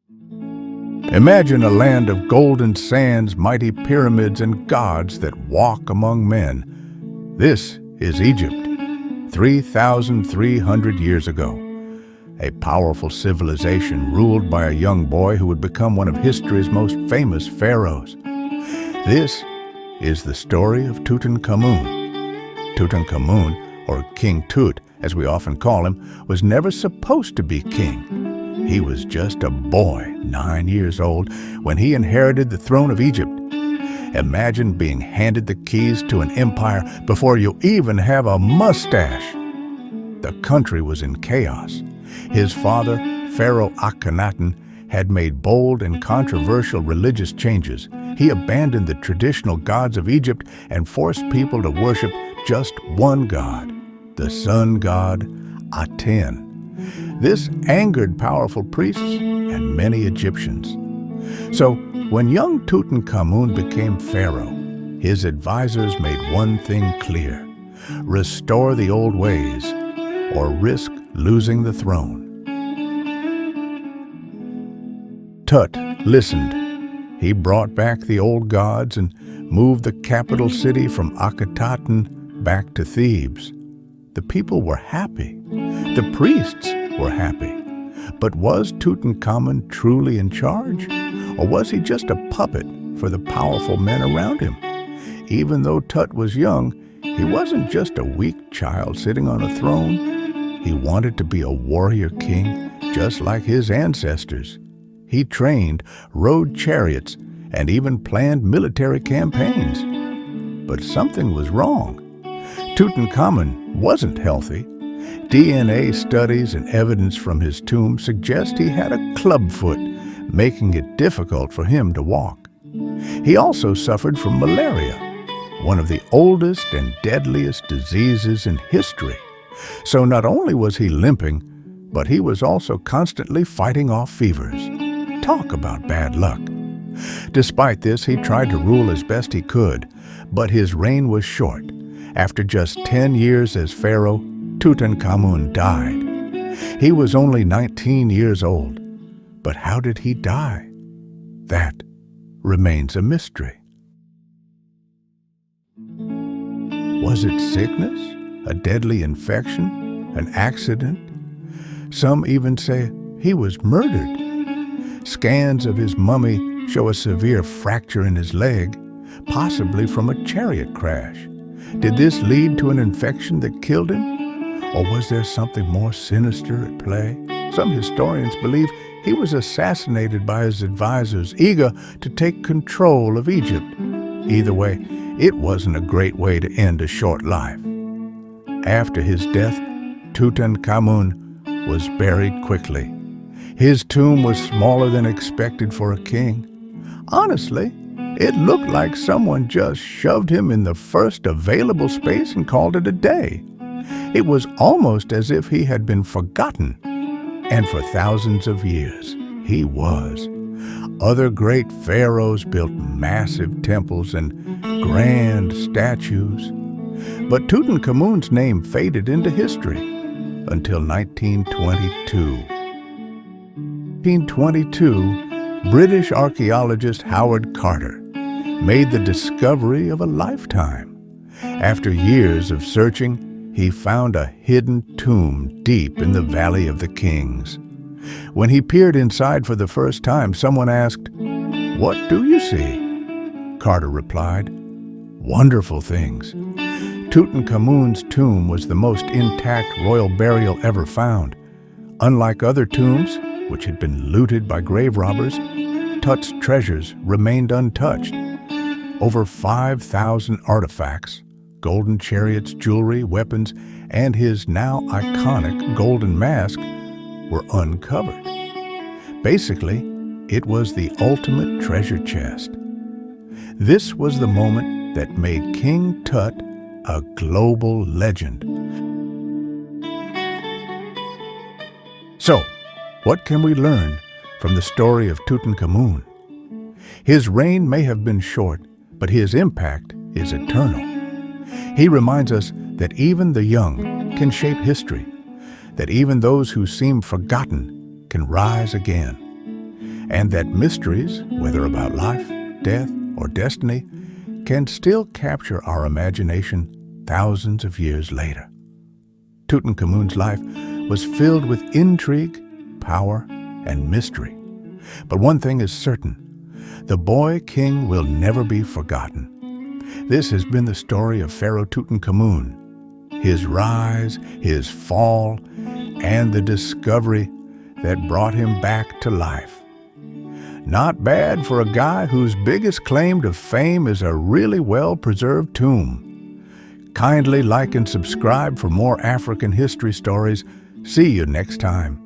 Imagine a land of golden sands, mighty pyramids, and gods that walk among men. This is Egypt, 3,300 years ago. A powerful civilization ruled by a young boy who would become one of history's most famous pharaohs. This is the story of Tutankhamun. Tutankhamun, or King Tut, as we often call him, was never supposed to be king. He was just a boy, 9 years old, when he inherited the throne of Egypt. Imagine being handed the keys to an empire before you even have a mustache. The country was in chaos. His father, Pharaoh Akhenaten, had made bold and controversial religious changes. He abandoned the traditional gods of Egypt and forced people to worship just one god, the sun god Aten. This angered powerful priests and many Egyptians. So, when young Tutankhamun became pharaoh, his advisors made one thing clear: restore the old ways or risk losing the throne. Tut listened. He brought back the old gods and moved the capital city from Akhetaten back to Thebes. The people were happy. The priests were happy. But was Tutankhamun truly in charge? Or was he just a puppet for the powerful men around him? Even though Tut was young, he wasn't just a weak child sitting on a throne. He wanted to be a warrior king, just like his ancestors. He trained, rode chariots, and even planned military campaigns. But something was wrong. Tutankhamun wasn't healthy. DNA studies and evidence from his tomb suggest he had a clubfoot, making it difficult for him to walk. He also suffered from malaria, one of the oldest and deadliest diseases in history. So not only was he limping, but he was also constantly fighting off fevers. Talk about bad luck. Despite this, he tried to rule as best he could, but his reign was short. After just 10 years as pharaoh, Tutankhamun died. He was only 19 years old. But how did he die? That remains a mystery. Was it sickness? A deadly infection? An accident? Some even say he was murdered. Scans of his mummy show a severe fracture in his leg, possibly from a chariot crash. Did this lead to an infection that killed him? Or was there something more sinister at play? Some historians believe he was assassinated by his advisors, eager to take control of Egypt. Either way, it wasn't a great way to end a short life. After his death, Tutankhamun was buried quickly. His tomb was smaller than expected for a king. Honestly, it looked like someone just shoved him in the first available space and called it a day. It was almost as if he had been forgotten. And for thousands of years, he was. Other great pharaohs built massive temples and grand statues. But Tutankhamun's name faded into history until 1922. 1922, British archaeologist Howard Carter made the discovery of a lifetime. After years of searching, he found a hidden tomb deep in the Valley of the Kings. When he peered inside for the first time, someone asked, "What do you see?" Carter replied, "Wonderful things." Tutankhamun's tomb was the most intact royal burial ever found. Unlike other tombs, which had been looted by grave robbers, Tut's treasures remained untouched. Over 5,000 artifacts, golden chariots, jewelry, weapons, and his now iconic golden mask were uncovered. Basically, it was the ultimate treasure chest. This was the moment that made King Tut a global legend. So, what can we learn from the story of Tutankhamun? His reign may have been short, but his impact is eternal. He reminds us that even the young can shape history, that even those who seem forgotten can rise again. and that mysteries, whether about life, death, or destiny, can still capture our imagination thousands of years later. Tutankhamun's life was filled with intrigue, power, and mystery. But one thing is certain: the boy king will never be forgotten. This has been the story of Pharaoh Tutankhamun, his rise, his fall, and the discovery that brought him back to life. Not bad for a guy whose biggest claim to fame is a really well-preserved tomb. Kindly like and subscribe for more African history stories. See you next time.